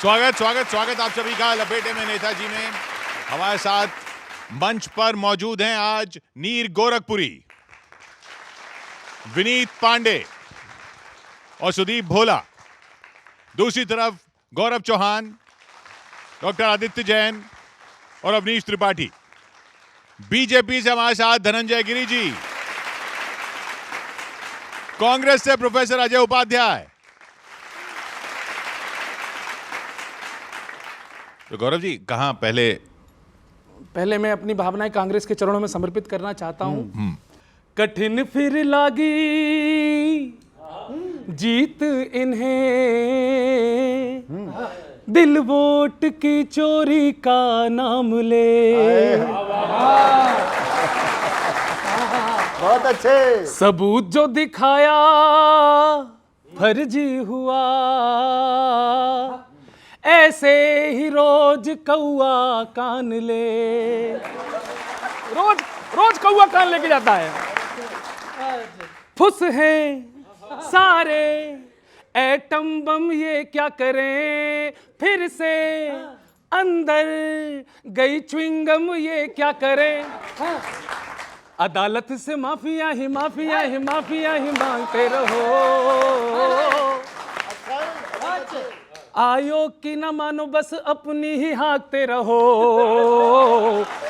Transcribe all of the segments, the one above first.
स्वागत स्वागत स्वागत आप सभी का लपेटे में नेताजी में। हमारे साथ मंच पर मौजूद हैं आज नीर गोरखपुरी, विनीत पांडे और सुदीप भोला। दूसरी तरफ गौरव चौहान, डॉक्टर आदित्य जैन और अवनीश त्रिपाठी। बीजेपी से हमारे साथ धनंजय गिरी जी, कांग्रेस से प्रोफेसर अजय उपाध्याय। तो गौरव जी कहां पहले मैं अपनी भावनाएं कांग्रेस के चरणों में समर्पित करना चाहता हूं। कठिन फिर लागी जीत इन्हें, दिल वोट की चोरी का नाम ले। बहुत अच्छे। सबूत जो दिखाया फर्जी हुआ, ऐसे ही रोज कौआ कान ले। रोज कौआ कान लेके जाता है। फुस हैं सारे एटम बम, ये क्या करें फिर से अंदर गई च्युइंगम, ये क्या करें। अदालत से माफिया ही मांगते रहो। आयोग की ना मानो बस अपनी ही हाँकते रहो।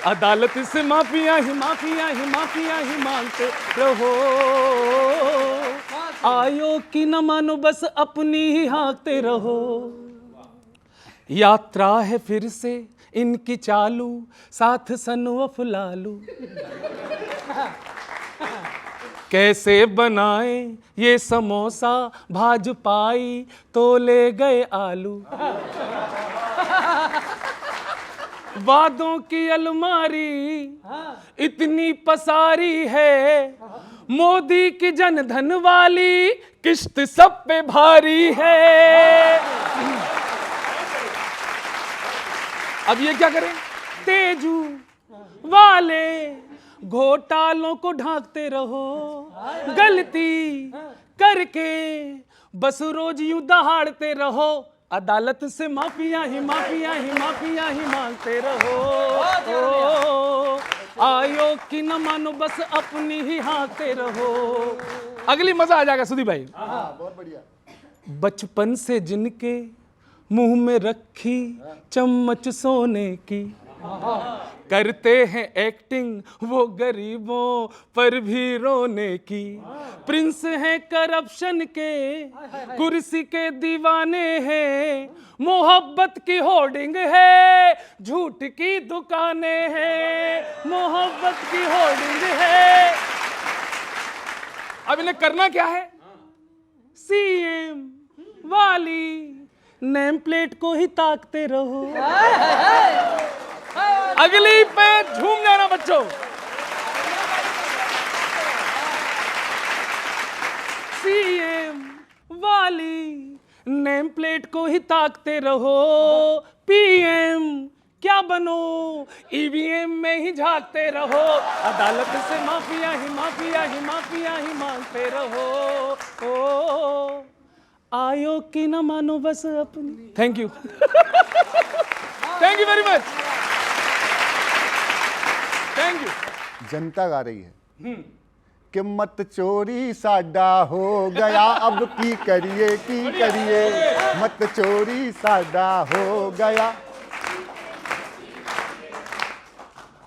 अदालत से माफिया ही मांगते रहो। आयोग की ना मानो बस अपनी ही हाँकते रहो। यात्रा है फिर से इनकी चालू, साथ सनवफ लालू। कैसे बनाए ये समोसा, भाजपाई तो ले गए आलू। वादों की अलमारी इतनी पसारी है, मोदी की जनधन वाली किश्त सब पे भारी है। अब ये क्या करें, तेजू वाले घोटालों को ढांकते रहो। गलती करके बस रोज यूं दहाड़ते रहो। अदालत से माफिया ही मांगते रहो। आयोग की न मानो बस अपनी ही हाँकते रहो। अगली मजा आ जाएगा सुदीप भाई। बहुत बढ़िया। बचपन से जिनके मुंह में रखी चम्मच सोने की, करते हैं एक्टिंग वो गरीबों पर भी रोने की। प्रिंस हैं करप्शन के, कुर्सी के दीवाने हैं। मोहब्बत की होर्डिंग है, झूठ की दुकानें हैं। मोहब्बत की होर्डिंग है। अब इन्हें करना क्या है, सीएम वाली नेम प्लेट को ही ताकते रहो। अगली पे झूम जाना बच्चों। सीएम वाली नेम प्लेट को ही ताकते रहो। पीएम क्या बनो, ईवीएम में ही झांकते रहो। अदालत से माफिया ही मांगते रहो। ओ आयोग की ना मानो बस अपनी। Thank you. Thank you very much. Thank you. जनता गा रही है कि मत चोरी साडा हो गया, अब की करिए मत चोरी साडा हो गया।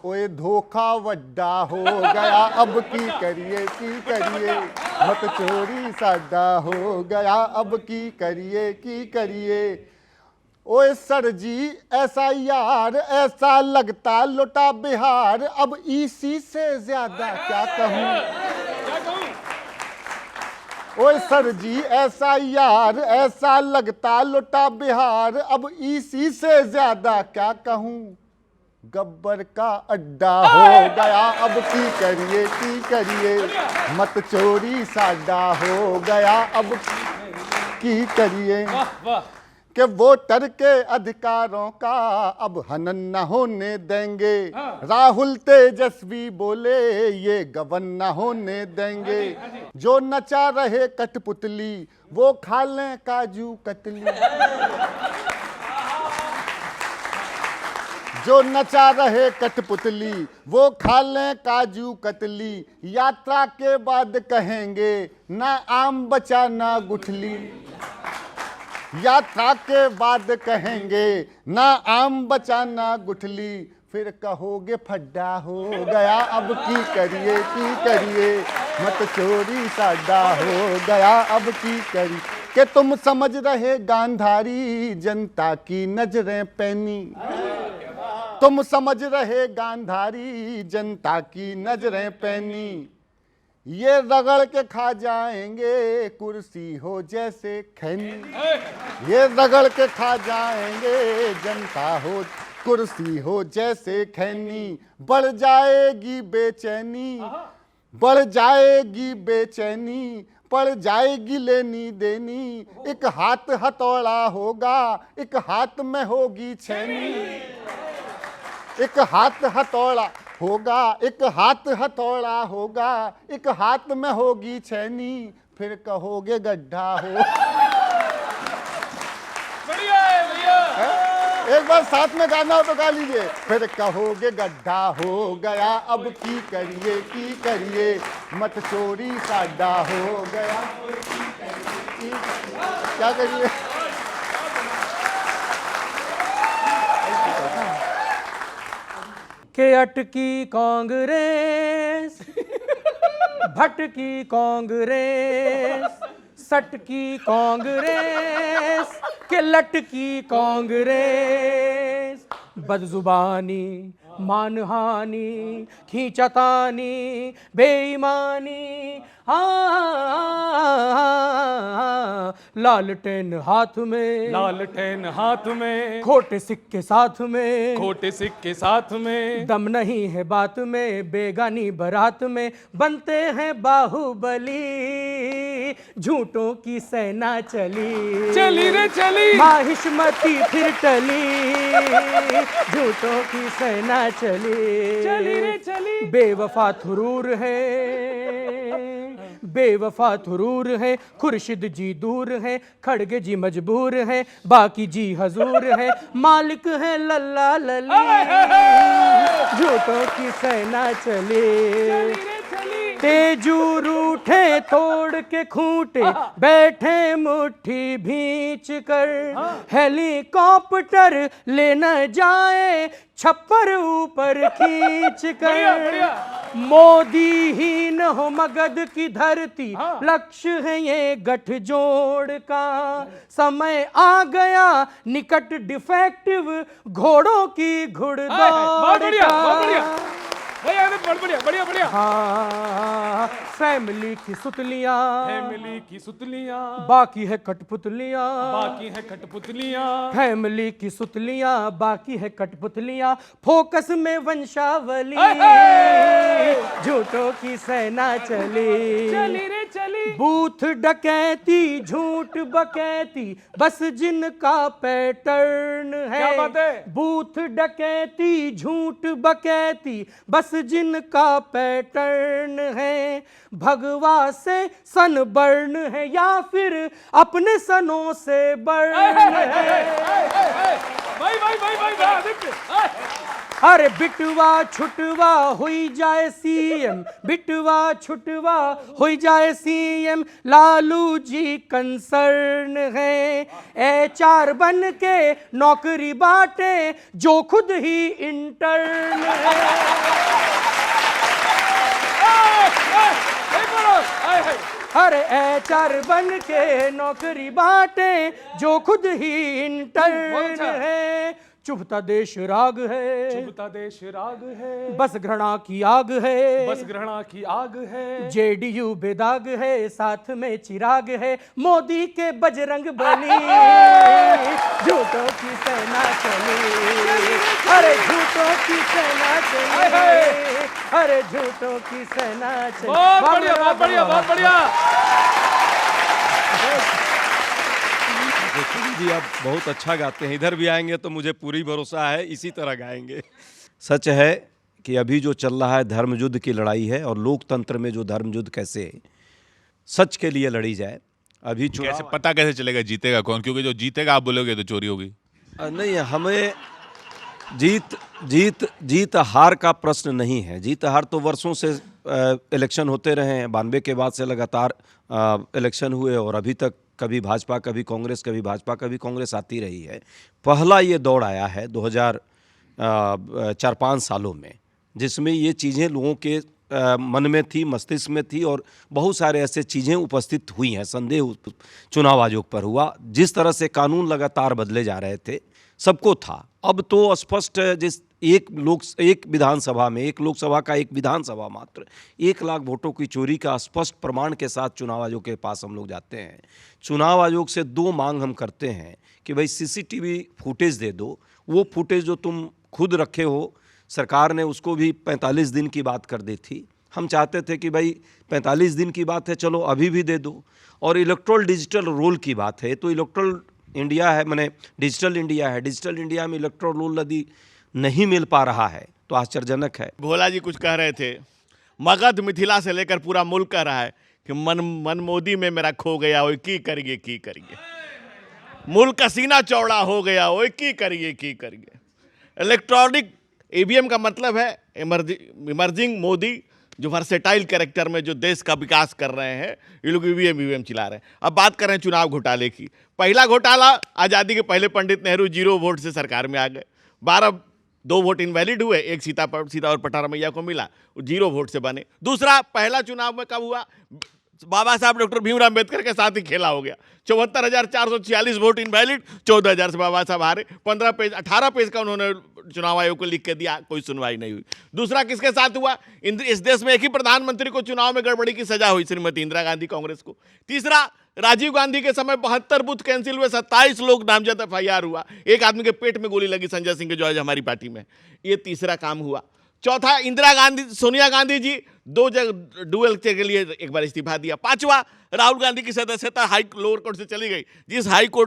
ओए धोखा वड्डा हो गया, अब की करिए मत चोरी साडा हो गया, अब की करिए। ओए सर जी ऐसा यार, ऐसा लगता लुटा बिहार। अब इसी से ज्यादा क्या कहूँ। ओए सर जी ऐसा यार, ऐसा लगता लुटा बिहार। अब इसी से ज्यादा क्या कहूँ। गब्बर का अड्डा हो गया, अब की करिए मत चोरी साडा हो गया, अब की करिए। कि वोटर के अधिकारों का अब हनन न होने देंगे। राहुल तेजस्वी बोले ये गबन न होने देंगे। जो नचा रहे कठपुतली वो खा लें काजू कतली। जो नचा रहे कठपुतली वो खा लें काजू कतली, यात्रा के बाद कहेंगे ना आम बचा ना गुठली। यात्रा के बाद कहेंगे ना आम बचा ना गुठली, फिर कहोगे फड्डा हो गया अब की करिए, मत चोरी साडा हो गया अब की करिए। कि तुम समझ रहे गांधारी जनता की नजरें पैनी, तुम समझ रहे गांधारी जनता की नजरें पैनी, ये रगड़ के खा जाएंगे कुर्सी हो जैसे खैनी, ये रगड़ के खा जाएंगे जनता हो कुर्सी हो जैसे खैनी। बढ़ जाएगी बेचैनी, बढ़ जाएगी बेचैनी, पड़ जाएगी लेनी देनी, एक हाथ हथौड़ा होगा एक हाथ में होगी छैनी, एक हाथ हथौड़ा होगा एक हाथ हथौड़ा होगा एक हाथ में होगी छैनी, फिर कहोगे गड्ढा हो। बढ़िया है भैया। एक बार साथ में गाना हो तो गा लीजिए। फिर कहोगे गड्ढा हो गया अब की करिए, मत चोरी साडा हो गया, क्या करिए। के अटकी कांग्रेस, भटकी कांग्रेस, सटकी कांग्रेस, के लटकी कांग्रेस, बदजुबानी, मानहानि, खींचतानी, बेईमानी, लालटेन हाथ में, लालटेन हाथ में, खोटे सिक्के साथ में, खोटे सिक्के साथ में, दम नहीं है बात में, बेगानी बारात में बनते हैं बाहुबली, झूठों की सेना चली, चली रे चली, माहिष्मती फिर टली, झूठों की सेना चली, चली रे चली। बेवफा थुरूर है, बेवफा थुरूर है, खुर्शिद जी दूर है, खड़गे जी मजबूर है, बाकी जी हजूर है, मालिक है लल्ला लली, झूठों की सेना चले। तेजू रूठे तोड़ के खूंटे, बैठे मुट्ठी भींच कर, हेलीकॉप्टर ले न जाए छप्पर ऊपर खींच कर, मोदी ही न हो मगध की धरती, लक्ष्य है ये गठजोड़ का, समय आ गया निकट डिफेक्टिव घोड़ों की घुड़दौड़ का। बढ़िया बढ़िया। हाँ, फैमिली की सुतलियां, फैमिली की सुतलियां, बाकी है कठपुतलियां, बाकी है कठपुतलियां, फैमिली की सुतलियां, बाकी है कठपुतलियां, फोकस में वंशावली, झूठों की सेना चली, चली रे चली। बूथ डकैती झूठ बकैती बस जिनका पैटर्न है, क्या बात है? बूथ डकैती झूठ बकैती बस जिनका पैटर्न है, भगवा से सन बर्न है या फिर अपने सनों से बर्न है। भाई अरे बिटवा छुटवा हुई जाए सीएम, बिटवा छुटवा हुई जाए सीएम, लालू जी कंसर्न है, HR बन के नौकरी बांटे जो खुद ही इंटर्न है। अरे HR बन के नौकरी बांटे जो खुद ही इंटर्न है, चुभता देश राग है, चुभता देश राग है, बस घृणा की आग है, बस घृणा की आग है, JDU बेदाग है, साथ में चिराग है, मोदी के बजरंग बली, झूठों की सेना चली, अरे झूठों की सेना चली, अरे झूठों की सेना चली। बहुत बढ़िया बहुत बढ़िया बहुत बढ़िया। जी आप बहुत अच्छा गाते हैं, इधर भी आएंगे तो मुझे पूरी भरोसा है इसी तरह गाएंगे। सच है कि अभी जो चल रहा है धर्म युद्ध की लड़ाई है, और लोकतंत्र में जो धर्म युद्ध कैसे सच के लिए लड़ी जाए। अभी कैसे पता कैसे चलेगा जीतेगा कौन? क्योंकि जो जीतेगा आप बोलोगे तो चोरी होगी। नहीं, हमें जीत जीत जीत हार का प्रश्न नहीं है। जीत हार तो वर्षों से इलेक्शन होते रहे हैं। 92 के बाद से लगातार इलेक्शन हुए और अभी तक कभी भाजपा कभी कांग्रेस, कभी भाजपा कभी कांग्रेस आती रही है। पहला ये दौर आया है 2004-5 सालों में, जिसमें ये चीज़ें लोगों के मन में थी, मस्तिष्क में थी और बहुत सारे ऐसे चीज़ें उपस्थित हुई हैं। संदेह चुनाव आयोग पर हुआ, जिस तरह से कानून लगातार बदले जा रहे थे सबको था। अब तो स्पष्ट है, जिस एक विधानसभा में, एक लोकसभा का एक विधानसभा मात्र 1 लाख वोटों की चोरी का स्पष्ट प्रमाण के साथ चुनाव आयोग के पास हम लोग जाते हैं। चुनाव आयोग से 2 मांग हम करते हैं कि भाई सीसीटीवी फुटेज दे दो। वो फुटेज जो तुम खुद रखे हो, सरकार ने उसको भी 45 दिन की बात कर दी थी। हम चाहते थे कि भाई 45 दिन की बात है, चलो अभी भी दे दो। और इलेक्ट्रल डिजिटल रोल की बात है, तो इलेक्ट्रल इंडिया है, मैंने डिजिटल इंडिया है, डिजिटल इंडिया में इलेक्ट्रल रोल यदि नहीं मिल पा रहा है तो आश्चर्यजनक है। भोला जी कुछ कह रहे थे, मगध मिथिला से लेकर पूरा मुल्क कह रहा है कि मन मोदी में मेरा खो गया, ओए की करिए मुल्क का सीना चौड़ा हो गया, ओए की करिए। इलेक्ट्रॉनिक ईवीएम का मतलब है इमर्जिंग मोदी, जो वर्सेटाइल कैरेक्टर में जो देश का विकास कर रहे हैं। ये लोग ईवीएम चला रहे हैं। अब बात कर रहे हैं चुनाव घोटाले की। पहला घोटाला, आज़ादी के पहले पंडित नेहरू 0 वोट से सरकार में आ गए। 2 वोट इनवैलिड हुए, एक सीता और पटारा मैया को मिला, 0 वोट से बने। दूसरा, पहला चुनाव में कब हुआ? बाबा साहब डॉक्टर भीमराव अम्बेडकर के साथ ही खेला हो गया। 74,446 वोट इनवैलिड, 14,000 से बाबा साहब हारे। 18 पेज का उन्होंने चुनाव आयोग को लिख के दिया, कोई सुनवाई नहीं हुई। दूसरा किसके साथ हुआ? इस देश में एक ही प्रधानमंत्री को चुनाव में गड़बड़ी की सजा हुई, श्रीमती इंदिरा गांधी, कांग्रेस को। तीसरा, राजीव गांधी के समय 72 बूथ कैंसिल हुए, 27 लोग नामजद FIR हुआ। एक आदमी के पेट में गोली लगी, संजय सिंह के, जो आज हमारी पार्टी में। ये तीसरा काम हुआ। चौथा, सोनिया गांधी जी 2 जगह डुअल के लिए एक बार इस्तीफा दिया। 5वां, राहुल गांधी की सदस्यता लोअर कोर्ट से चली गई। जिस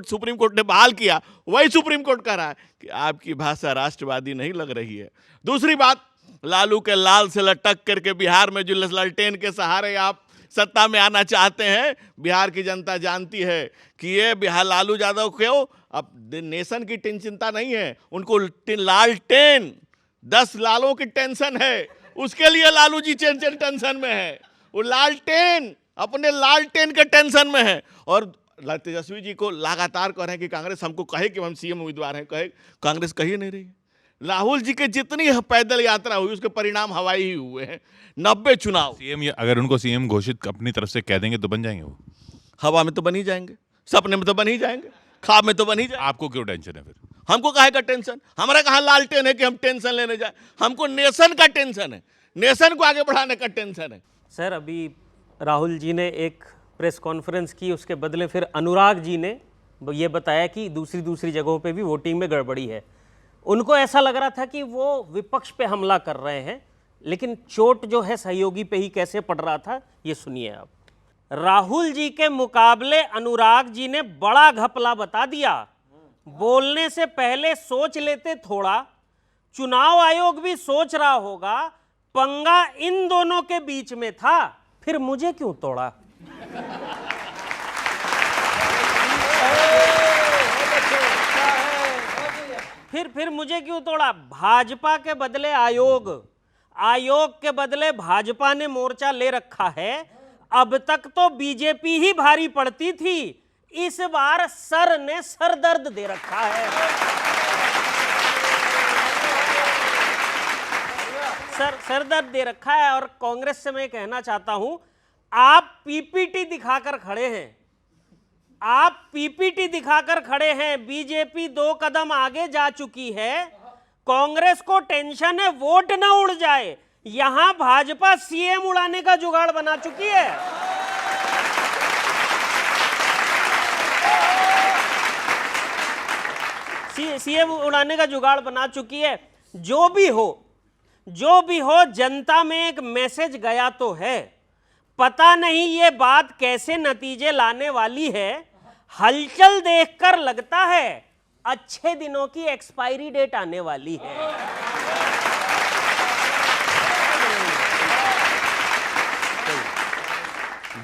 सुप्रीम कोर्ट ने बहाल किया, वही सुप्रीम कोर्ट कह रहा है कि आपकी भाषा राष्ट्रवादी नहीं लग रही है। दूसरी बात, लालू के लाल से लटक करके बिहार में जो लालटेन के सहारे आप सत्ता में आना चाहते हैं, बिहार की जनता जानती है कि ये बिहार लालू यादव क्यों, अब नेशन की चिंता नहीं है उनको, लालटेन 10 लालों की टेंशन है, उसके लिए लालू जी टेंशन में है। वो लालटेन अपने लालटेन के टेंशन में है। और तेजस्वी जी को लगातार कह रहे हैं कि कांग्रेस हमको कहे कि हम CM उम्मीदवार हैं, कहे, कांग्रेस कही नहीं रही है। राहुल जी के जितनी पैदल यात्रा हुई उसके परिणाम हवाई ही हुए हैं। 90 चुनाव CM, अगर उनको CM घोषित अपनी तरफ से कह देंगे तो बन जाएंगे वो? हवा में तो बन ही जाएंगे, सपने में तो बन ही जाएंगे, ख्वाब में तो बन ही जाएंगे। आपको क्यों टेंशन है फिर? हमको काहे का टेंशन? हमारा कहाँ लालटेन है कि हम टेंशन लेने जाए? हमको नेशन का टेंशन है, नेशन को आगे बढ़ाने का टेंशन है। सर, अभी राहुल जी ने एक प्रेस कॉन्फ्रेंस की, उसके बदले फिर अनुराग जी ने ये बताया कि दूसरी जगहों पे भी वोटिंग में गड़बड़ी है। उनको ऐसा लग रहा था कि वो विपक्ष पे हमला कर रहे हैं, लेकिन चोट जो है सहयोगी पे ही कैसे पड़ रहा था, ये सुनिए आप। राहुल जी के मुकाबले अनुराग जी ने बड़ा घपला बता दिया। बोलने से पहले सोच लेते थोड़ा, चुनाव आयोग भी सोच रहा होगा, पंगा इन दोनों के बीच में था, फिर मुझे क्यों तोड़ा? फिर मुझे क्यों तोड़ा? भाजपा के बदले आयोग, आयोग के बदले भाजपा ने मोर्चा ले रखा है। अब तक तो बीजेपी ही भारी पड़ती थी, इस बार सर ने सरदर्द दे रखा है। सरदर्द दे रखा है। और कांग्रेस से मैं कहना चाहता हूं, आप पीपीटी दिखाकर खड़े हैं, आप पीपीटी दिखाकर खड़े हैं। बीजेपी 2 कदम आगे जा चुकी है, कांग्रेस को टेंशन है वोट ना उड़ जाए। यहां भाजपा CM उड़ाने का जुगाड़ बना चुकी है। CM उड़ाने का जुगाड़ बना चुकी है। जो भी हो, जनता में एक मैसेज गया तो है। पता नहीं ये बात कैसे नतीजे लाने वाली है। हलचल देखकर लगता है अच्छे दिनों की एक्सपायरी डेट आने वाली है।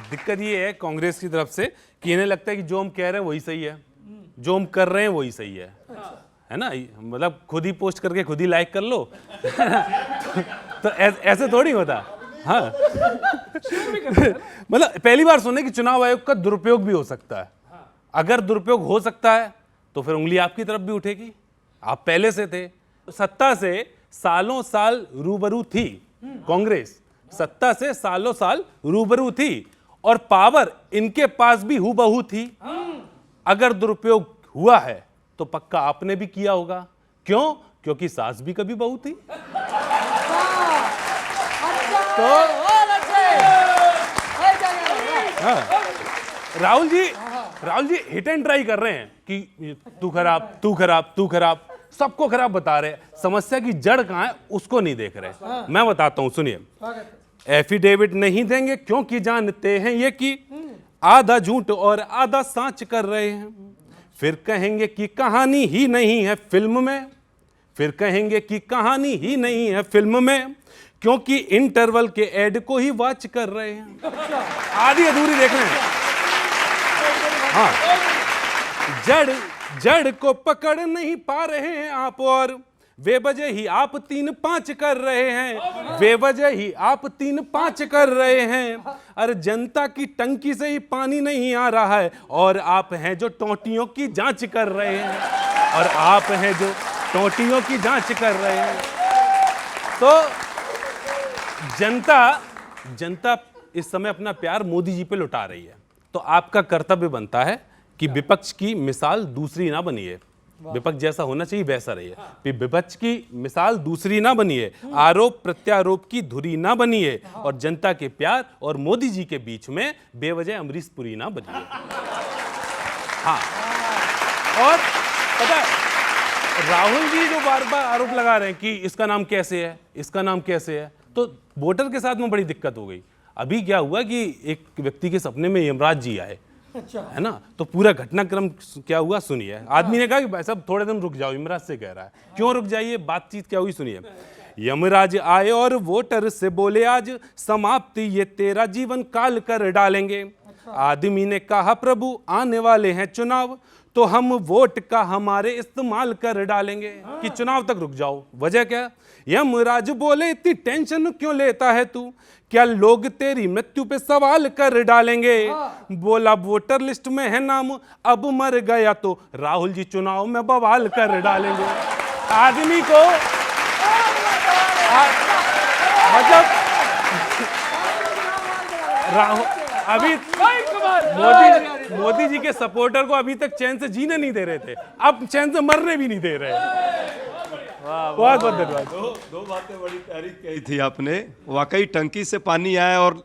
दिक्कत ये है कांग्रेस की तरफ से कि इन्हें लगता है कि जो हम कह रहे हैं वही सही है, जो हम कर रहे हैं वही सही है। है ना, मतलब खुद ही पोस्ट करके खुद ही लाइक कर लो तो ऐसे थोड़ी होता। हाँ मतलब पहली बार सुने कि चुनाव आयोग का दुरुपयोग भी हो सकता है। अगर दुरुपयोग हो सकता है तो फिर उंगली आपकी तरफ भी उठेगी। आप पहले से थे, सत्ता से सालों साल रूबरू थी कांग्रेस, सत्ता से सालों साल रूबरू थी और पावर इनके पास भी हूबहू थी। अगर दुरुपयोग हुआ है तो पक्का आपने भी किया होगा। क्यों? क्योंकि सास भी कभी बहू थी। तो हाँ, Rahul ji hit and try कर रहे हैं कि तू खराब तू खराब तू खराब, सबको खराब बता रहे हैं। समस्या की जड़ कहां है उसको नहीं देख रहे। मैं बताता हूं, सुनिए। एफिडेविट नहीं देंगे क्योंकि जानते हैं ये कि आधा झूठ और आधा सांच कर रहे हैं। फिर कहेंगे कि कहानी ही नहीं है फिल्म में, फिर कहेंगे कि कहानी ही नहीं है फिल्म में, क्योंकि इंटरवल के एड को ही वॉच कर रहे हैं। आधी अधूरी देख रहे हैं। हाँ, जड़ को पकड़ नहीं पा रहे हैं आप, और बेवजह ही आप 3-5 कर रहे हैं, बेवजह ही आप 3-5 कर रहे हैं। अरे जनता की टंकी से ही पानी नहीं आ रहा है और आप हैं जो टोंटियों की जांच कर रहे हैं, और आप हैं जो टोंटियों की जांच कर रहे हैं। तो जनता इस समय अपना प्यार मोदी जी पे लुटा रही है। तो आपका कर्तव्य बनता है कि विपक्ष की मिसाल दूसरी ना बनिए। विपक्ष जैसा होना चाहिए वैसा रहिए। विपक्ष की मिसाल दूसरी ना बनिए, आरोप प्रत्यारोप की धुरी ना बनिए, और जनता के प्यार और मोदी जी के बीच में बेवजह अमरीश पुरी ना बनिए। हाँ, और पता है राहुल जी जो बार बार आरोप लगा रहे हैं कि इसका नाम कैसे है, इसका नाम कैसे है, तो वोटर के साथ में बड़ी दिक्कत हो गई। अभी क्या हुआ कि एक व्यक्ति के सपने में यमराज जी आए, है ना, तो पूरा घटनाक्रम क्या हुआ सुनिए। आदमी ने कहा कि भाई साहब थोड़े दिन रुक जाओ, यमराज से कह रहा है। क्यों रुक जाइए, बातचीत क्या हुई सुनिए। यमराज आए और वोटर से बोले आज समाप्ति ये तेरा जीवन काल कर डालेंगे। आदमी ने कहा प्रभु आने वाले हैं चुनाव, तो हम वोट का हमारे इस्तेमाल कर डालेंगे कि चुनाव तक रुक जाओ। वजह क्या? यमराज बोले इतनी टेंशन क्यों लेता है तू, क्या लोग तेरी मृत्यु पे सवाल कर डालेंगे। बोला वोटर लिस्ट में है नाम, अब मर गया तो राहुल जी चुनाव में बवाल कर डालेंगे। आदमी को मतलब राहुल अभी मोदी जी के सपोर्टर को अभी तक चैन से जीने नहीं दे रहे थे, अब चैन से मरने भी नहीं दे रहे। बहुत बहुत धन्यवाद। दो बातें बड़ी प्यारी कही थी आपने। वाकई टंकी से पानी आए और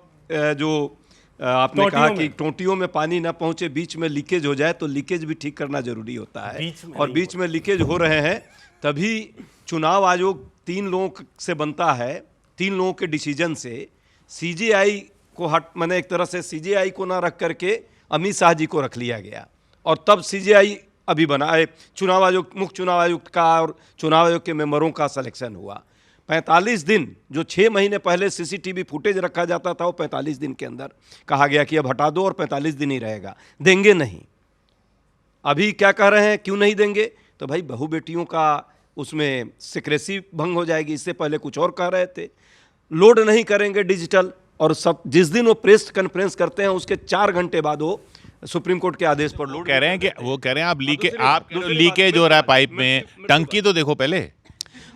जो आपने कहा कि टोंटियों में पानी ना पहुंचे, बीच में लीकेज हो जाए, तो लीकेज भी ठीक करना जरूरी होता है। और बीच में लीकेज हो रहे हैं, तभी चुनाव आयोग 3 लोगों से बनता है, 3 लोगों के डिसीजन से सीजेआई को मैंने एक तरह से सीजेआई को ना रख करके अमित शाह जी को रख लिया गया, और तब सीजेआई अभी बना है। चुनाव आयोग, मुख्य चुनाव आयुक्त का और चुनाव आयोग के मेंबरों का सिलेक्शन हुआ। 45 दिन, जो 6 महीने पहले सीसीटीवी फुटेज रखा जाता था, वो 45 दिन के अंदर कहा गया कि अब हटा दो और 45 दिन ही रहेगा। देंगे नहीं। अभी क्या कह रहे हैं, क्यों नहीं देंगे? तो भाई बहू बेटियों का उसमें सिक्रेसी भंग हो जाएगी। इससे पहले कुछ और कह रहे थे, लोड नहीं करेंगे डिजिटल, और सब जिस दिन वो प्रेस कॉन्फ्रेंस करते हैं उसके 4 घंटे बाद वो सुप्रीम कोर्ट के आदेश पर लोड कह रहे हैं कि वो कह रहे हैं आप लीकेज हो रहा है पाइप में, टंकी तो देखो पहले।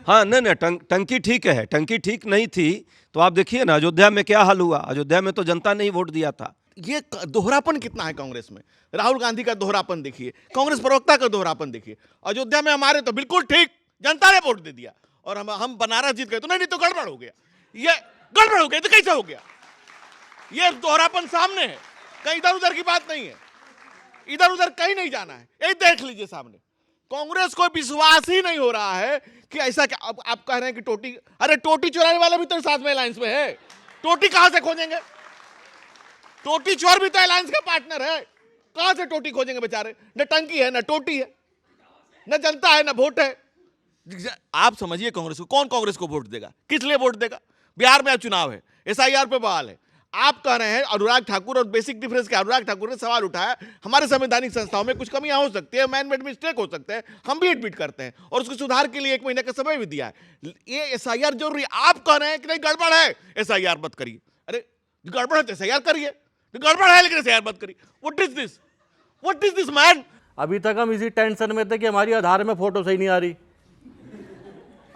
हाँ, नहीं टंकी ठीक है, टंकी ठीक नहीं थी तो आप देखिए ना अयोध्या में क्या हाल हुआ। अयोध्या में तो जनता ने ही वोट दिया था। ये दोहरापन कितना है कांग्रेस में। राहुल गांधी का दोहरापन देखिए, कांग्रेस प्रवक्ता का दोहरापन देखिए। अयोध्या में हमारे तो बिल्कुल ठीक, जनता ने वोट दे दिया, और हम बनारस जीत गए तो नहीं तो गड़बड़ हो गया। ये गड़बड़ हो गया तो कैसे हो गया? ये दोहरापन सामने है, कहीं इधर उधर की बात नहीं है, इधर उधर कहीं नहीं जाना है। ये देख लीजिए सामने। कांग्रेस को विश्वास ही नहीं हो रहा है कि ऐसा क्या। अब आप कह रहे हैं कि टोटी, अरे टोटी चुराने वाला भी तो साथ में अलायंस में है। टोटी कहां से खोजेंगे? टोटी चोर भी तो अलायंस का पार्टनर है, कहां से टोटी खोजेंगे बेचारे? न टंकी है, न टोटी है, न जनता है, न वोट है। आप समझिए कांग्रेस को, कौन कांग्रेस को वोट देगा, किस लिए वोट देगा? बिहार में अब चुनाव है, एसआईआर पे बवाल है, आप कह रहे हैं अनुराग ठाकुर, और बेसिक डिफरेंस क्या, अनुराग ठाकुर ने सवाल उठाया हमारे संवैधानिक संस्थाओं में कुछ कमियां हो सकती है, मैन मेड मिस्टेक हो सकते हैं, हम भी एडमिट करते हैं और उसके सुधार के लिए 1 महीने का समय भी दिया है। ये एसआईआर जरूरी है। आप कह रहे हैं कि नहीं गड़बड़ है, एसआईआर मत करिए। अरे गड़बड़ है तो एसआईआर करिए, गड़बड़ है लेकिन एसआईआर मत करिए। What is this man? अभी तक हम इसी टेंशन में थे कि हमारी आधार में फोटो सही नहीं आ रही,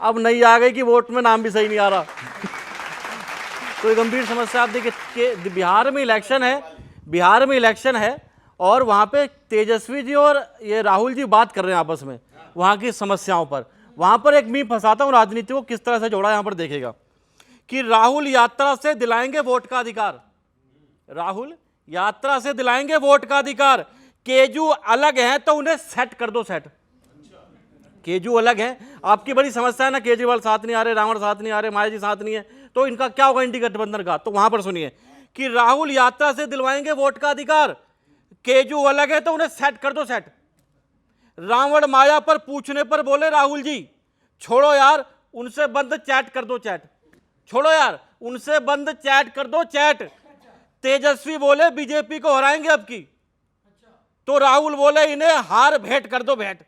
अब नई आ गई कि वोट में नाम भी सही नहीं आ रहा। तो ये गंभीर समस्या। आप देखिए कि बिहार में इलेक्शन है और वहाँ पे तेजस्वी जी और ये राहुल जी बात कर रहे हैं आपस में वहाँ की समस्याओं पर। वहाँ पर एक मीम फंसाता हूँ, राजनीति को किस तरह से जोड़ा यहाँ पर देखेगा कि राहुल यात्रा से दिलाएंगे वोट का अधिकार, राहुल यात्रा से दिलाएंगे वोट का अधिकार, केजू अलग है तो उन्हें सेट कर दो, सेट। केजू अलग है, आपकी बड़ी समस्या है ना, केजरीवाल साथ नहीं आ रहे, रावण साथ नहीं आ रहे, माया जी साथ नहीं है, तो इनका क्या होगा इंडी गठबंधन का? तो वहां पर सुनिए कि राहुल यात्रा से दिलवाएंगे वोट का अधिकार, केजू अलग है तो उन्हें सेट कर दो, सेट। रावण माया पर पूछने पर बोले राहुल जी, छोड़ो यार उनसे बंद चैट कर दो, चैट। छोड़ो यार उनसे बंद चैट कर दो, चैट। तेजस्वी बोले बीजेपी को हराएंगे अब की, तो राहुल बोले इन्हें हार भेंट कर दो, भेंट।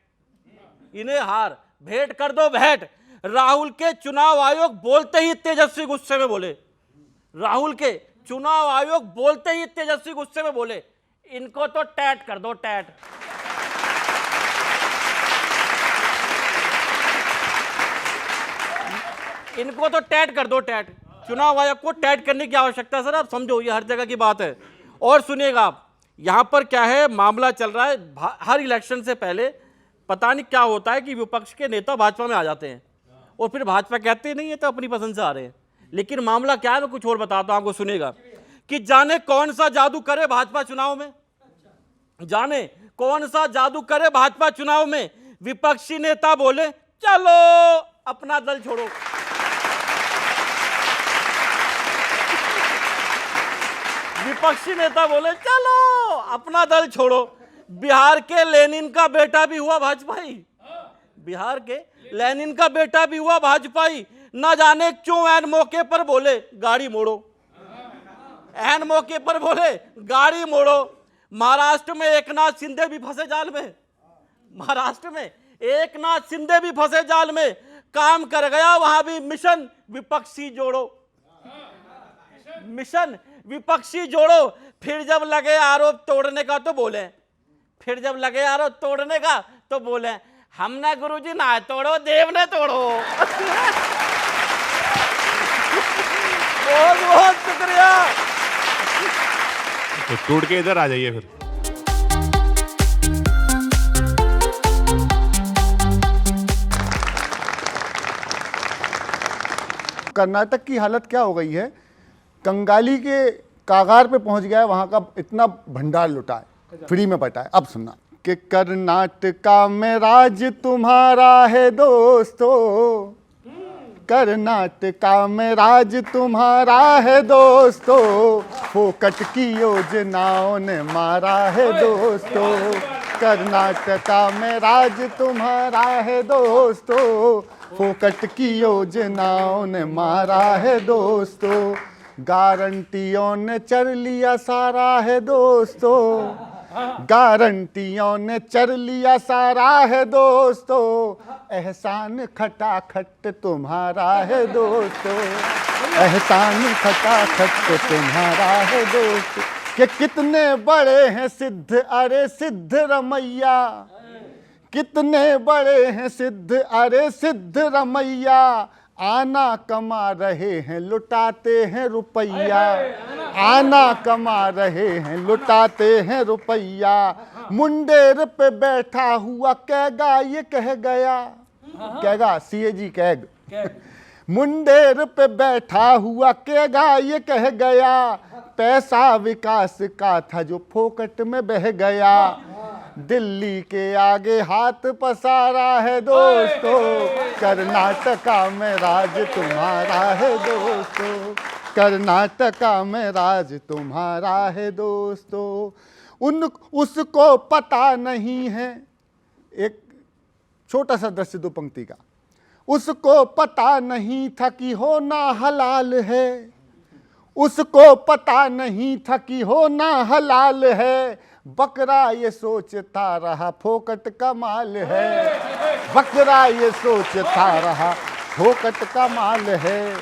इन्हें हार भेंट कर दो, भेंट। राहुल के चुनाव आयोग बोलते ही तेजस्वी गुस्से में बोले, राहुल के चुनाव आयोग बोलते ही तेजस्वी गुस्से में बोले इनको तो टैट कर दो, टैट। इनको तो टैट कर दो, टैट। चुनाव आयोग को टैट करने की आवश्यकता है सर, आप समझो, ये हर जगह की बात है। और सुनिएगा आप, यहां पर क्या है मामला चल रहा है, हर इलेक्शन से पहले पता नहीं क्या होता है कि विपक्ष के नेता भाजपा में आ जाते हैं और फिर भाजपा कहते नहीं है तो अपनी पसंद से आ रहे हैं। लेकिन मामला क्या है मैं कुछ और बताता हूं आपको, सुनिएगा कि जाने कौन सा जादू करे भाजपा चुनाव में, जाने कौन सा जादू करे भाजपा चुनाव में। विपक्षी नेता बोले चलो अपना दल छोड़ो, विपक्षी नेता बोले चलो अपना दल छोड़ो। बिहार के लेनिन का बेटा भी हुआ भाजपाई, बिहार के लेनिन का बेटा भी हुआ भाजपाई, न जाने क्यों ऐन मौके पर बोले गाड़ी मोड़ो, ऐन मौके पर बोले गाड़ी मोड़ो। महाराष्ट्र में एकनाथ शिंदे भी फंसे जाल में, महाराष्ट्र में एकनाथ शिंदे भी फंसे जाल में, काम कर गया वहां भी मिशन विपक्षी जोड़ो, मिशन विपक्षी जोड़ो। फिर जब लगे आरोप तोड़ने का तो बोले, फिर जब लगे आरोप तोड़ने का तो बोले हमने गुरुजी ना तोड़ो, देव ने तोड़ो। बहुत बहुत शुक्रिया। तो तोड़ के इधर आ जाइए फिर। कर्नाटक की हालत क्या हो गई है, कंगाली के कागार पे पहुंच गया है, वहां का इतना भंडार लुटा है, फ्री में बटा है। अब सुनना कि कर्नाटका में राज तुम्हारा है दोस्तों, कर्नाटका में राज तुम्हारा है दोस्तों, फोकट की योजनाओं ने मारा है दोस्तों, कर्नाटका में राज तुम्हारा है दोस्तों, फोकट की योजनाओं ने मारा है दोस्तों, गारंटियों ने चर लिया सारा है दोस्तों, गारंटियों ने चर लिया सारा है दोस्तों, एहसान खटाखट तुम्हारा है दोस्तों, एहसान खटाखट तुम्हारा है दोस्तों। कि कितने बड़े हैं सिद्ध, अरे सिद्ध रमैया, कितने बड़े हैं सिद्ध, अरे सिद्ध रमैया, आना कमा रहे हैं लुटाते हैं रुपैया, आना कमा रहे हैं लुटाते हैं रुपैया, मुंडेर पे बैठा हुआ कैगा ये कह गया, कैगा सीएजी कैग, मुंडेर पे बैठा हुआ कैगा ये कह गया, पैसा विकास का था जो फोकट में बह गया, दिल्ली के आगे हाथ पसारा है दोस्तों, कर्नाटका में राज तुम्हारा है दोस्तों, कर्नाटका में राज तुम्हारा है दोस्तों। उसको पता नहीं है, एक छोटा सा दृश्य दो पंक्ति का, उसको पता नहीं था कि होना हलाल है, उसको पता नहीं था कि होना हलाल है, बकरा ये सोचता रहा फोकट का माल है, बकरा ये सोचता रहा फोकट का माल है।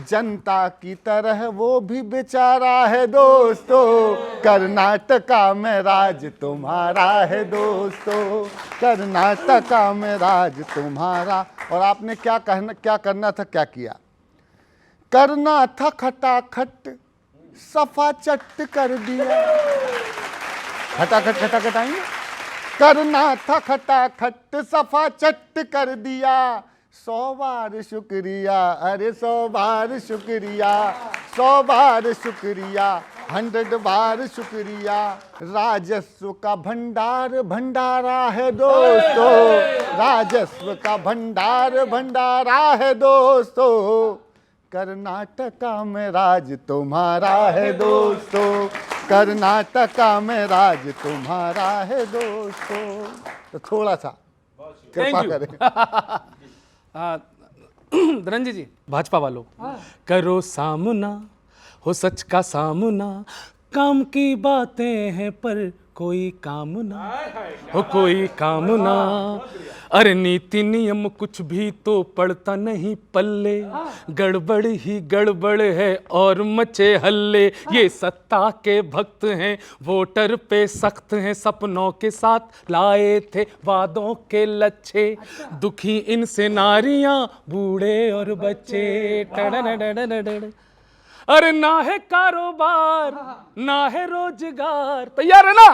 जनता की तरह वो भी बेचारा है दोस्तों, कर्नाटका में राज तुम्हारा है दोस्तों, कर्नाटका में राज तुम्हारा। और आपने क्या करना था, क्या किया? करना था खटाखट, सफा चट कर दिया। खटाखट आएंगे। करना था खटाखट, सफा चट कर दिया। 100 बार शुक्रिया, अरे 100 बार शुक्रिया, 100 बार शुक्रिया, 100 बार शुक्रिया। राजस्व का भंडार भंडारा है दोस्तों, राजस्व का भंडार भंडारा है दोस्तों, कर्नाटका में राज तुम्हारा है दोस्तों, कर्नाटका में राज तुम्हारा है दोस्तों। तो थोड़ा सा कृपा करें। धनंजय जी, भाजपा वालों, करो सामना, हो सच का सामना, काम की बातें हैं पर कोई काम ना हो, कोई काम ना। अरे नीति नियम कुछ भी तो पड़ता नहीं पल्ले, गड़बड़ ही गड़बड़ है और मचे हल्ले। ये सत्ता के भक्त हैं, वोटर पे सख्त हैं, सपनों के साथ लाए थे वादों के लच्छे। दुखी इनसे नारियां, बूढ़े और बच्चे। टडडडडडड। अरे ना है कारोबार, ना है रोजगार, तैयार है ना?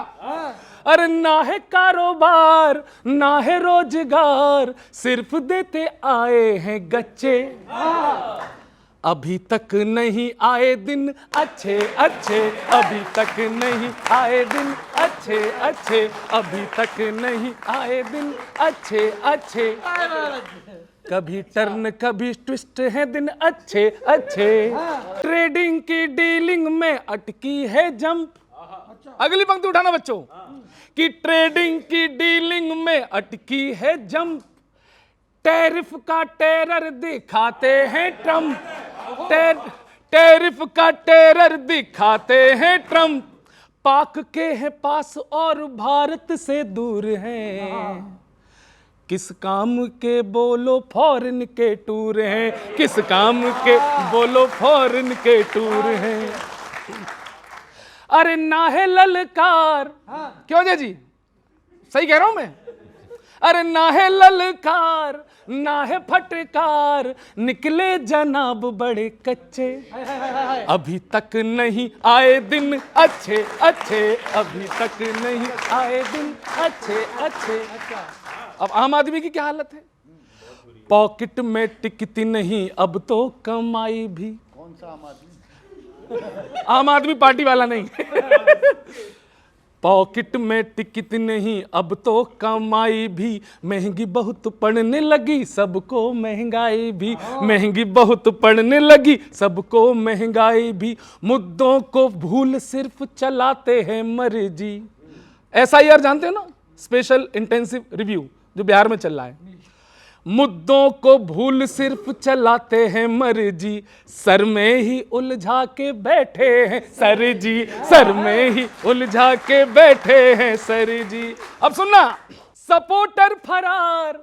अरे ना है कारोबार, ना है रोजगार, सिर्फ देते आए हैं गच्चे। अभी तक नहीं आए दिन अच्छे अच्छे, अभी तक नहीं आए दिन अच्छे अच्छे, अभी तक नहीं आए दिन अच्छे अच्छे। कभी टर्न कभी ट्विस्ट है दिन अच्छे अच्छे। ट्रेडिंग की डीलिंग में अटकी है जंप। अगली पंक्ति उठाना बच्चों, कि ट्रेडिंग की डीलिंग में अटकी है जंप। टैरिफ का टेरर दिखाते हैं ट्रम्प, टैरिफ का टेरर दिखाते हैं ट्रम्प। पाक के हैं पास और भारत से दूर हैं, किस काम के बोलो फॉरेन के टूर हैं, किस काम के बोलो फॉरेन के टूर हैं। अरे ना है ललकार, क्यों जय जी, सही कह रहा हूं मैं? अरे ना है ललकार, ना है फटकार, निकले जनाब बड़े कच्चे। अभी तक नहीं आए दिन अच्छे अच्छे, अभी तक नहीं आए दिन अच्छे अच्छे। अब आम आदमी की क्या हालत है? पॉकेट में टिकती नहीं अब तो कमाई भी। कौन सा आम आदमी? आम आदमी पार्टी वाला नहीं। पॉकेट में टिकती नहीं अब तो कमाई भी, महंगी बहुत पड़ने लगी सबको महंगाई भी, महंगी बहुत पड़ने लगी सबको महंगाई भी। मुद्दों को भूल सिर्फ चलाते हैं मर्जी। SIR जानते हो ना, स्पेशल इंटेंसिव रिव्यू जो बिहार में चल रहा है। मुद्दों को भूल सिर्फ चलाते हैं मर्जी, सर में ही उलझा के बैठे हैं सर जी, सर में ही उलझा के बैठे हैं सर जी। अब सुनना, सपोर्टर फरार,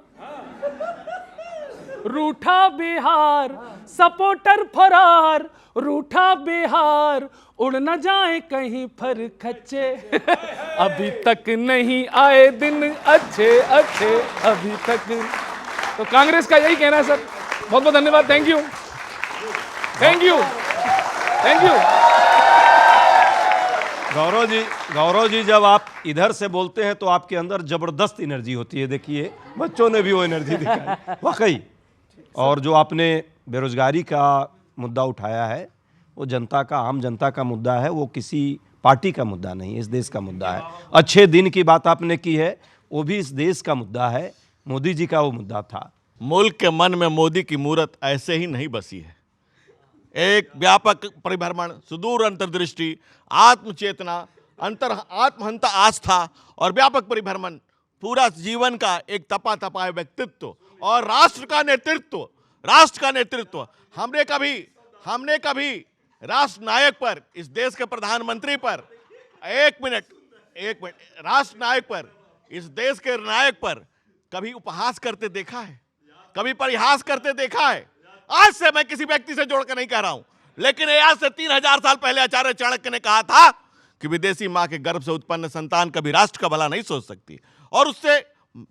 रूठा बिहार, सपोर्टर फरार, रूठा बिहार, उड़ न जाए कहीं पर खच्चे। अभी तक नहीं आए दिन अच्छे अच्छे, अभी तक। तो कांग्रेस का यही कहना है सर। बहुत बहुत धन्यवाद, thank you thank you thank you. Gaurav ji जब आप इधर से बोलते हैं तो आपके अंदर जबरदस्त एनर्जी होती है। देखिए बच्चों ने भी वो एनर्जी दिखाई वाकई। और जो आपने बेरोजगारी का मुद्दा उठाया है, वो जनता का, आम जनता का मुद्दा है, वो किसी पार्टी का मुद्दा नहीं, इस देश का मुद्दा है। अच्छे दिन की बात आपने की है, वो भी इस देश का मुद्दा है, मोदी जी का वो मुद्दा था। मुल्क के मन में मोदी की मूरत ऐसे ही नहीं बसी है। एक व्यापक परिभ्रमण, सुदूर अंतर्दृष्टि, आत्मचेतना, आत्महंता आस्था और व्यापक परिभ्रमण, पूरा जीवन का एक तपा तपाए व्यक्तित्व और राष्ट्र का नेतृत्व। हमने कभी राष्ट्र नायक पर, इस देश के प्रधानमंत्री पर, एक मिनट, राष्ट्र नायक पर, इस देश के नायक पर कभी उपहास करते देखा है? कभी परिहास करते देखा है? आज से मैं किसी व्यक्ति से जोड़कर नहीं कह रहा हूं, लेकिन आज से 3000 साल पहले आचार्य चाणक्य ने कहा था कि विदेशी मां के गर्भ से उत्पन्न संतान कभी राष्ट्र का भला नहीं सोच सकती, और उससे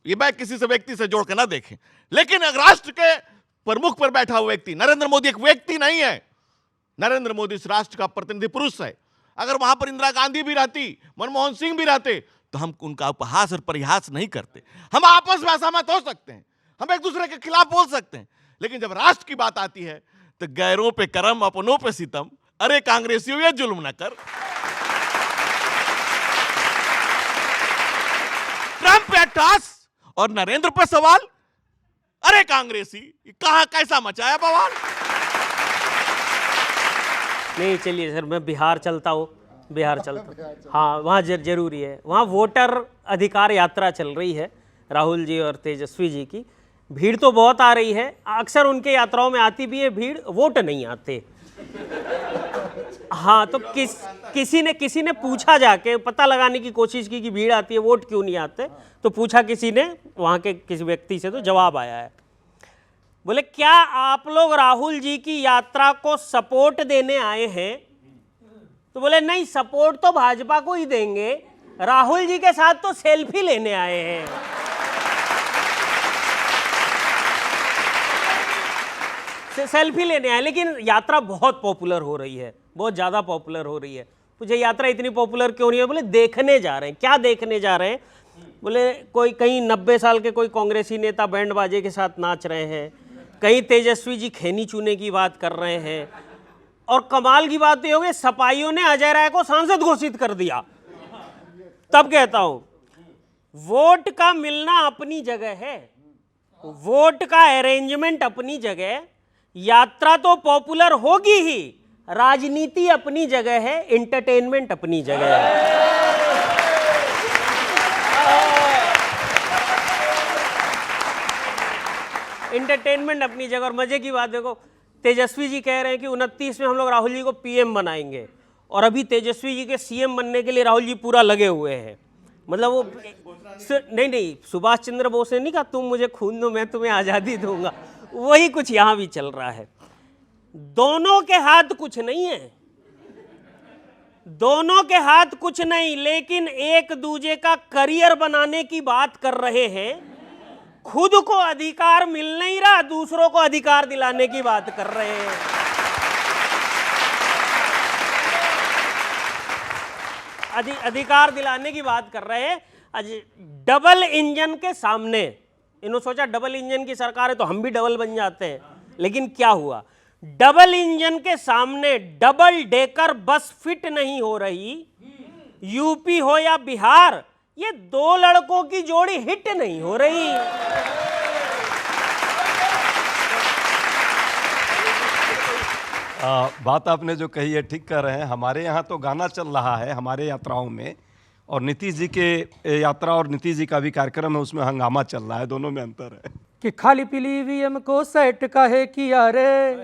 ये मैं किसी से व्यक्ति से जोड़कर ना देखें। लेकिन राष्ट्र के प्रमुख पर बैठा हुआ व्यक्ति नरेंद्र मोदी एक व्यक्ति नहीं है। नरेंद्र मोदी इस राष्ट्र का प्रतिनिधि पुरुष है। अगर वहां पर इंदिरा गांधी भी रहती, मनमोहन सिंह भी रहते, तो हम उनका उपहास और परिहास नहीं करते। हम आपस में असहमत हो सकते हैं, हम एक दूसरे के खिलाफ बोल सकते हैं, लेकिन जब राष्ट्र की बात आती है तो गैरों पे करम, अपनों पे सितम। अरे कांग्रेसियों, ये जुल्म न कर। ट्रंप पे टास और नरेंद्र पे सवाल। अरे कांग्रेसी, कहां कैसा मचाया बवाल। नहीं, चलिए सर, मैं बिहार चलता हूँ, बिहार चलता हूँ। हाँ, वहाँ जरूरी है। वहाँ वोटर अधिकार यात्रा चल रही है राहुल जी और तेजस्वी जी की। भीड़ तो बहुत आ रही है, अक्सर उनके यात्राओं में आती भी है भीड़, वोट नहीं आते। हाँ, तो किसी ने पूछा, जाके पता लगाने की कोशिश की कि भीड़ आती है, वोट क्यों नहीं आते, तो पूछा किसी ने वहाँ के किसी व्यक्ति से, तो जवाब आया है, बोले क्या आप लोग राहुल जी की यात्रा को सपोर्ट देने आए हैं? तो बोले नहीं, सपोर्ट तो भाजपा को ही देंगे, राहुल जी के साथ तो सेल्फी लेने आए हैं। सेल्फी लेने आए, लेकिन यात्रा बहुत पॉपुलर हो रही है, बहुत ज़्यादा पॉपुलर हो रही है। मुझे यात्रा इतनी पॉपुलर क्यों नहीं है? बोले देखने जा रहे हैं। क्या देखने जा रहे हैं? बोले कोई कहीं 90 साल के कोई कांग्रेसी नेता बैंड बाजे के साथ नाच रहे हैं, कहीं तेजस्वी जी खैनी चूने की बात कर रहे हैं, और कमाल की बात ये हो गई, सपाइयों ने अजय राय को सांसद घोषित कर दिया। तब कहता हूं, वोट का मिलना अपनी जगह है, वोट का अरेंजमेंट अपनी जगह, यात्रा तो पॉपुलर होगी ही, राजनीति अपनी जगह है, एंटरटेनमेंट अपनी जगह है। एंटरटेनमेंट अपनी जगह। और मजे की बात देखो, तेजस्वी जी कह रहे हैं कि 29 में हम लोग राहुल जी को पीएम बनाएंगे, और अभी तेजस्वी जी के सीएम बनने के लिए राहुल जी पूरा लगे हुए हैं। मतलब वो नहीं, सुभाष चंद्र बोस ने नहीं कहा तुम मुझे खून दो मैं तुम्हें आज़ादी दूंगा, वही कुछ यहाँ भी चल रहा है। दोनों के हाथ कुछ नहीं है, दोनों के हाथ कुछ नहीं, लेकिन एक दूसरे का करियर बनाने की बात कर रहे हैं। खुद को अधिकार मिल नहीं रहा, दूसरों को अधिकार दिलाने की बात कर रहे हैं। अधिकार दिलाने की बात कर रहे हैं। डबल इंजन के सामने इन्होंने सोचा डबल इंजन की सरकार है तो हम भी डबल बन जाते हैं, लेकिन क्या हुआ? डबल इंजन के सामने डबल डेकर बस फिट नहीं हो रही। यूपी हो या बिहार, ये दो लड़कों की जोड़ी हिट नहीं हो रही। बात आपने जो कही है ठीक कर रहे हैं। हमारे यहाँ तो गाना चल रहा है हमारे यात्राओं में, और नीतीश जी के यात्रा और नीतीश जी का भी कार्यक्रम है, उसमें हंगामा चल रहा है, दोनों में अंतर है। कि खाली पीली ईवीएम को सेट काहे किया रे,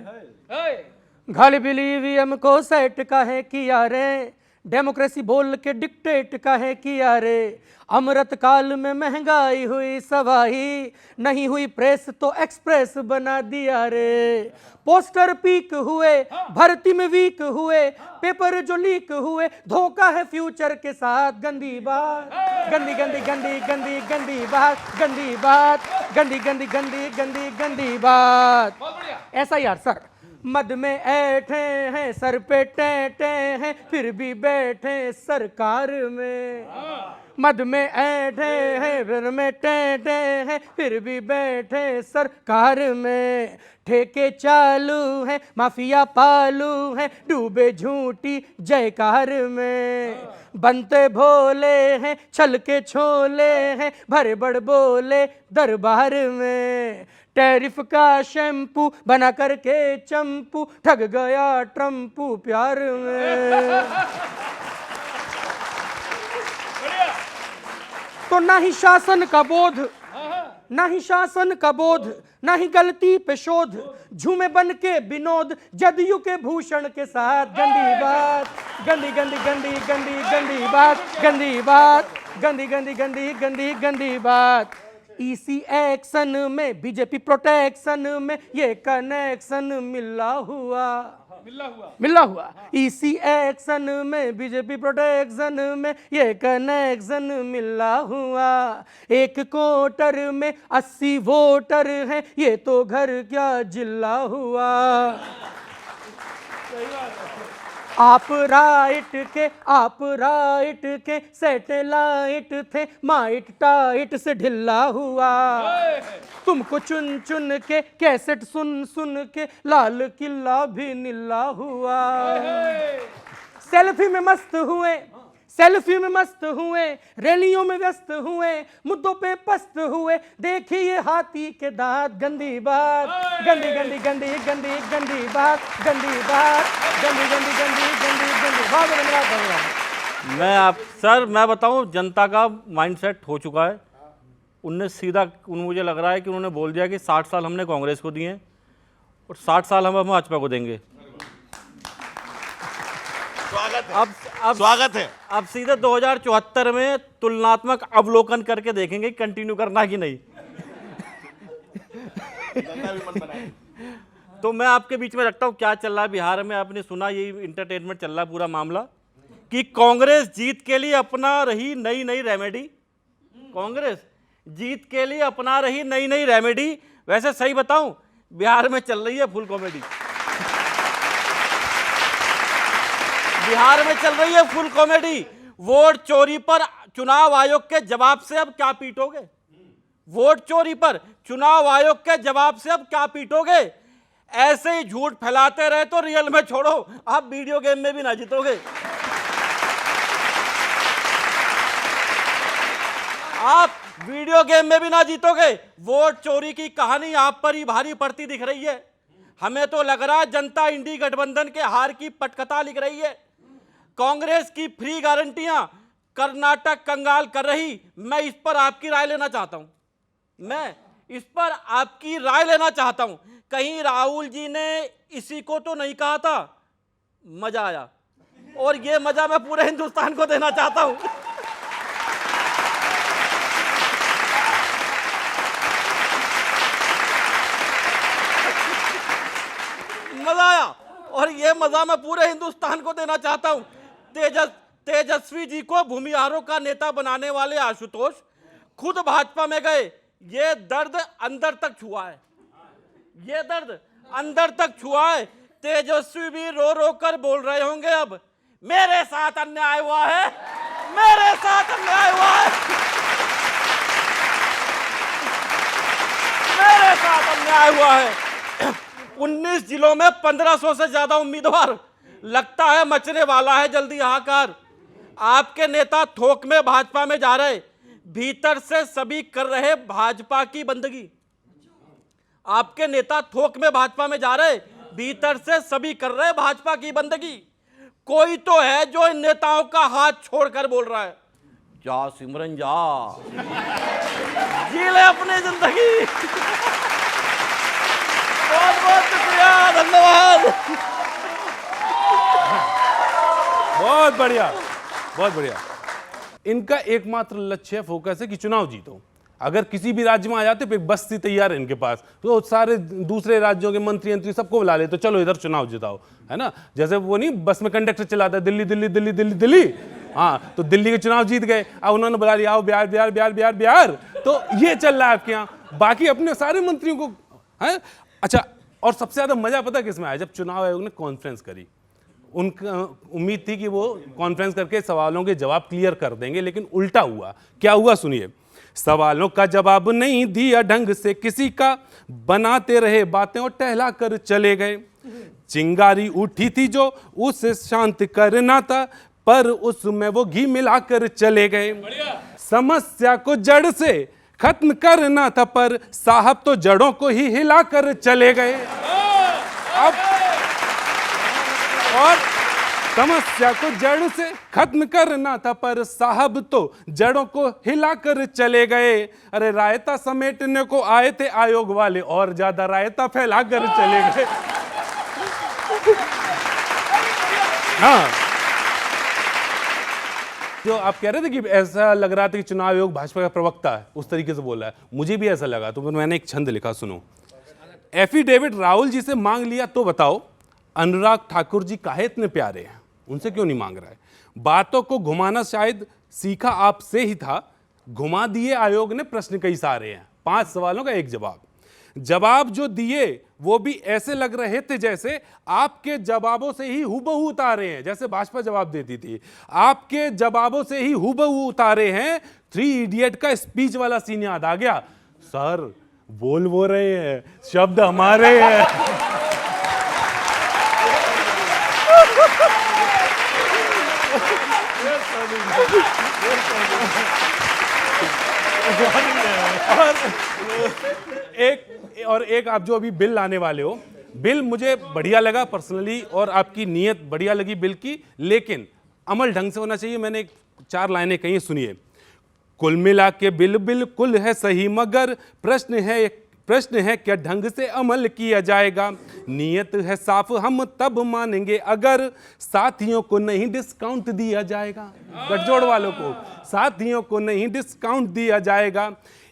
खाली पीली ईवीएम को सेट काहे किया रे, डेमोक्रेसी बोल के डिक्टेट काहे किया रे, अमृत काल में महंगाई हुई सवाही, नहीं हुई प्रेस तो एक्सप्रेस बना दिया रे, पोस्टर पीक हुए, भर्ती में वीक हुए, पेपर जो लीक हुए, धोखा है फ्यूचर के साथ, गंदी बात, गंदी गंदी गंदी गंदी गंदी बात, गंदी बात, गंदी गंदी गंदी गंदी गंदी बात। ऐसा यार सर, मद में ऐठे हैं, सर पे टेंटे हैं, फिर भी बैठे सरकार में, मद में ऐठे हैं, फिर में टेंटे हैं, फिर भी बैठे सरकार में, ठेके चालू हैं, माफिया पालू हैं, डूबे झूठी जयकार में, बनते भोले हैं, छल के छोले हैं, भरे बड़ बोले दरबार में, टैरिफ का शैम्पू बना करके चंपू, ठग गया ट्रम्पू प्यार में। तो ना ही शासन का बोध, ना ही शासन का बोध, ना ही गलती पे शोध, झूमे बन के विनोद जदयू के भूषण के साथ। गंदी बात, गंदी गंदी गंदी गंदी गंदी बात, गंदी बात, गंदी गंदी गंदी गंदी गंदी बात। इसी एक्शन में बीजेपी प्रोटेक्शन में ये कनेक्शन मिला हुआ इसी एक्शन में बीजेपी प्रोटेक्शन में ये कनेक्शन मिला हुआ। एक क्वार्टर में 80 वोटर हैं, ये तो घर क्या जिला हुआ। आप राइट के सैटेलाइट थे, माइट टाइट से ढिल्ला हुआ। तुमको चुन चुन के कैसेट सुन सुन के लाल किला भी नीला हुआ। सेल्फी में मस्त हुए, रैलियों में व्यस्त हुए, मुद्दों पे पस्त हुए, देखिए हाथी के दांत। गंदी बात, गंदी गंदी गंदी गंदी गंदी बात, गंदी बात, गंदी गंदी गंदी गंदी गंदी बात। मैं बताऊं, जनता का माइंडसेट हो चुका है। उनने सीधा मुझे लग रहा है कि उन्होंने बोल दिया कि 60 साल हमने कांग्रेस को दिए और 60 साल हम भाजपा को देंगे। स्वागत है। अब सीधे 2074 में तुलनात्मक अवलोकन करके देखेंगे कंटिन्यू करना कि नहीं। तो मैं आपके बीच में रखता हूं क्या चल रहा है बिहार में। आपने सुना, यही इंटरटेनमेंट चल रहा है पूरा मामला, कि कांग्रेस जीत के लिए अपना रही नई नई रेमेडी। कांग्रेस जीत के लिए अपना रही नई नई रेमेडी। वैसे सही बताऊं, बिहार में चल रही है फुल कॉमेडी। बिहार में चल रही है फुल कॉमेडी। वोट चोरी पर चुनाव आयोग के जवाब से अब क्या पीटोगे? वोट चोरी पर चुनाव आयोग के जवाब से अब क्या पीटोगे? ऐसे ही झूठ फैलाते रहे तो रियल में छोड़ो, आप वीडियो गेम में भी ना जीतोगे। आप वीडियो गेम में भी ना जीतोगे। वोट चोरी की कहानी आप पर ही भारी पड़ती दिख रही है। हमें तो लग रहा है जनता इंडी गठबंधन के हार की पटकथा लिख रही है। कांग्रेस की फ्री गारंटियां कर्नाटक कंगाल कर रही। मैं इस पर आपकी राय लेना चाहता हूं। कहीं राहुल जी ने इसी को तो नहीं कहा था, मजा आया, और ये मजा मैं पूरे हिंदुस्तान को देना चाहता हूं। मजा आया, और ये मजा मैं पूरे हिंदुस्तान को देना चाहता हूं। तेजस्वी जी को भूमिहारों का नेता बनाने वाले आशुतोष खुद भाजपा में गए। ये दर्द अंदर तक छुआ है। तेजस्वी भी रो रो कर बोल रहे होंगे अब, मेरे साथ अन्याय हुआ है, मेरे साथ अन्याय हुआ है, मेरे साथ अन्याय हुआ है। 19 जिलों में 1500 से ज्यादा उम्मीदवार, लगता है मचने वाला है जल्दी हाहाकार। आपके नेता थोक में भाजपा में जा रहे, भीतर से सभी कर रहे भाजपा की बंदगी। आपके नेता थोक में भाजपा में जा रहे, भीतर से सभी कर रहे भाजपा की बंदगी। कोई तो है जो इन नेताओं का हाथ छोड़कर बोल रहा है, जा सिमरन जा, जी ले अपनी जिंदगी। बहुत बहुत शुक्रिया, धन्यवाद। बहुत बढ़िया, बहुत बढ़िया। इनका एकमात्र लक्ष्य है, फोकस है कि चुनाव जीतो। अगर किसी भी राज्य में आ जाते, एक बस्ती तैयार है इनके पास, तो सारे दूसरे राज्यों के मंत्री सबको बुला ले, तो चलो इधर चुनाव जिताओ, है ना। जैसे वो नहीं बस में कंडक्टर चलाता है, दिल्ली दिल्ली दिल्ली दिल्ली दिल्ली, हाँ, तो दिल्ली के चुनाव जीत गए, अब उन्होंने बुला लिया, आओ बिहार बिहार बिहार बिहार बिहार। तो ये चल रहा है आपके यहाँ। बाकी अपने सारे मंत्रियों को है। अच्छा, और सबसे ज्यादा मजा पता किसमें आया? जब चुनाव आयोग ने कॉन्फ्रेंस करी। उनका उम्मीद थी कि वो कॉन्फ्रेंस करके सवालों के जवाब क्लियर कर देंगे, लेकिन उल्टा हुआ। क्या हुआ सुनिए। सवालों का जवाब नहीं दिया ढंग से किसी का, बनाते रहे बातें और टहला कर चले गए। चिंगारी उठी थी जो उसे शांत करना था, पर उसमें वो घी मिलाकर चले गए। समस्या को जड़ से खत्म करना था, पर साहब तो जड़ों को ही हिलाकर चले गए। अब समस्या को जड़ से खत्म करना था, पर साहब तो जड़ों को हिलाकर चले गए। अरे रायता समेटने को आए थे आयोग वाले, और ज्यादा रायता फैलाकर चले गए। हाँ, जो आप कह रहे थे कि ऐसा लग रहा था कि चुनाव आयोग भाजपा का प्रवक्ता है, उस तरीके से बोला है, मुझे भी ऐसा लगा। तो फिर मैंने एक छंद लिखा, सुनो। एफिडेविट राहुल जी से मांग लिया तो बताओ, अनुराग ठाकुर जी काहे इतने प्यारे हैं, उनसे क्यों नहीं मांग रहा है? बातों को घुमाना शायद सीखा आपसे ही था, घुमा दिए आयोग ने प्रश्न कई सारे हैं, 5 सवालों का एक जवाब। जवाब जो दिए वो भी ऐसे लग रहे थे जैसे आपके जवाबों से ही हुबहू उतारे हैं, जैसे भाजपा जवाब देती थी। आपके जवाबों से ही हुबहू उतारे हैं। 3 इडियट का स्पीच वाला सीन याद आ गया। सर बोल वो रहे हैं, शब्द हमारे हैं। और एक आप जो अभी बिल लाने वाले हो, बिल मुझे बढ़िया लगा पर्सनली, और आपकी नीयत बढ़िया लगी बिल की, लेकिन अमल ढंग से होना चाहिए। मैंने 4 लाइनें कही, सुनिए। कुल मिला के बिल बिल्कुल है सही, मगर प्रश्न है क्या ढंग से अमल किया जाएगा। नीयत है साफ, हम तब मानेंगे अगर साथियों को नहीं डिस्काउंट दिया जाएगा। गठजोड़ वालों को, साथियों को नहीं डिस्काउंट दिया जाएगा।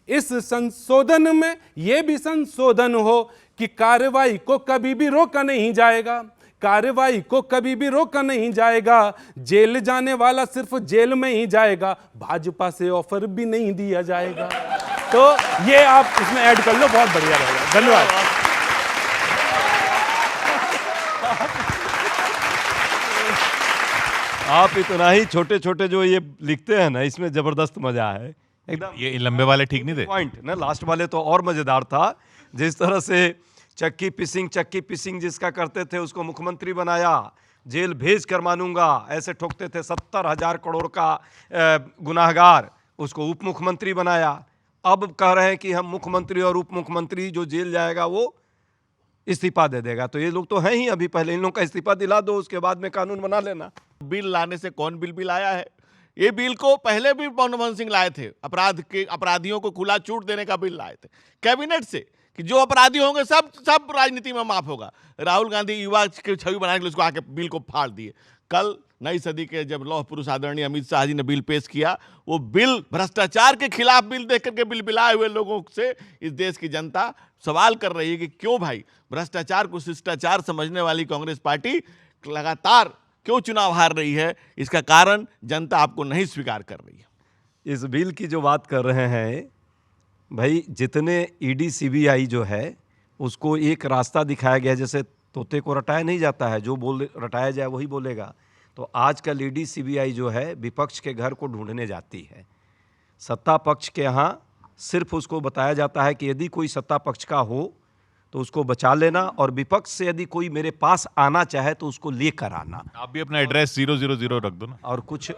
इस संशोधन में यह भी संशोधन हो कि कार्रवाई को कभी भी रोका नहीं जाएगा। कार्रवाई को कभी भी रोका नहीं जाएगा। जेल जाने वाला सिर्फ जेल में ही जाएगा, भाजपा से ऑफर भी नहीं दिया जाएगा। तो ये आप इसमें ऐड कर लो, बहुत बढ़िया रहेगा। धन्यवाद। आप इतना ही छोटे छोटे जो ये लिखते हैं ना, इसमें जबरदस्त मजा है एकदम। ये लंबे वाले ठीक नहीं थे, पॉइंट ना, लास्ट वाले तो और मजेदार था। जिस तरह से चक्की पिसिंग जिसका करते थे उसको मुख्यमंत्री बनाया, जेल भेज कर मानूंगा ऐसे ठोकते थे, 70,000 करोड़ का गुनाहगार, उसको उप मुख्यमंत्री बनाया। अब कह रहे हैं कि हम मुख्यमंत्री और उप मुख्यमंत्री जो जेल जाएगा वो इस्तीफा दे देगा। तो ये लोग तो हैं ही, अभी पहले इन लोग का इस्तीफा दिला दो, उसके बाद में कानून बना लेना। बिल लाने से कौन बिल लाया है? ये बिल को पहले भी मनमोहन सिंह लाए थे, अपराधियों को खुला छूट देने का बिल लाए थे कैबिनेट से, कि जो अपराधी होंगे सब राजनीति में माफ होगा। राहुल गांधी युवा की छवि बनाने के लिए उसको आके बिल को फाड़ दिए। कल नई सदी के जब लौह पुरुष आदरणीय अमित शाह जी ने बिल पेश किया, वो बिल भ्रष्टाचार के खिलाफ बिल देख करके बिल बिलाए हुए लोगों से इस देश की जनता सवाल कर रही है कि क्यों भाई भ्रष्टाचार को शिष्टाचार समझने वाली कांग्रेस पार्टी लगातार क्यों चुनाव हार रही है। इसका कारण जनता आपको नहीं स्वीकार कर रही है। इस बिल की जो बात कर रहे हैं भाई, जितने ईडी सीबीआई जो है उसको एक रास्ता दिखाया गया, जैसे तोते को रटाया नहीं जाता है, जो रटाया जाए वही बोलेगा। तो आजकल ईडी सीबीआई जो है विपक्ष के घर को ढूंढने जाती है। सत्ता पक्ष के यहाँ सिर्फ उसको बताया जाता है कि यदि कोई सत्ता पक्ष का हो तो उसको बचा लेना, और विपक्ष से यदि कोई मेरे पास आना चाहे तो उसको लेकर आना। आप भी अपना एड्रेस 000 रख दो ना, और कुछ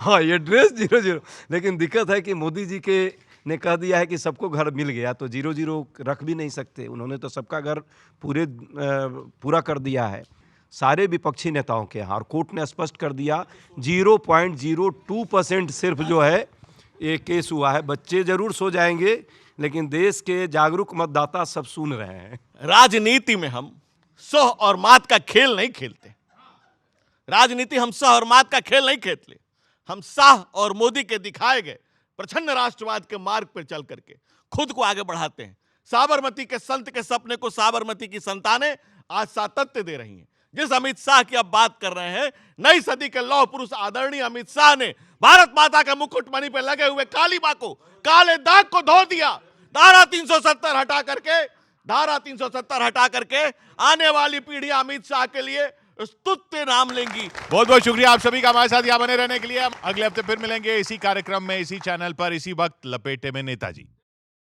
हाँ, ये एड्रेस 00। लेकिन दिक्कत है कि मोदी जी के ने कह दिया है कि सबको घर मिल गया, तो 00 रख भी नहीं सकते। उन्होंने तो सबका घर पूरा कर दिया है सारे विपक्षी नेताओं के यहाँ, और कोर्ट ने स्पष्ट कर दिया 0.02% सिर्फ जो है ये केस हुआ है। बच्चे जरूर सो जाएंगे, लेकिन देश के जागरूक मतदाता सब सुन रहे हैं। राजनीति में हम सह और मात का खेल नहीं खेलते। राजनीति हम सह और मात का खेल नहीं खेलते। हम शाह और मोदी के दिखाए गए प्रचंड राष्ट्रवाद के मार्ग पर चल करके खुद को आगे बढ़ाते हैं। साबरमती के संत के सपने को साबरमती की संतानें आज सातत्य दे रही हैं। जिस अमित शाह की अब बात कर रहे हैं, नई सदी के लौह पुरुष आदरणीय अमित शाह ने भारत माता के मुकुट मणि पर लगे हुए कालीबा को, काले दाग को धो दिया। धारा 370 हटा करके आने वाली पीढ़ियां अमित शाह के लिए स्तुत्य नाम लेंगी। बहुत बहुत शुक्रिया आप सभी का हमारे साथ यहाँ बने रहने के लिए। अगले हफ्ते फिर मिलेंगे इसी कार्यक्रम में, इसी चैनल पर, इसी वक्त, लपेटे में नेताजी।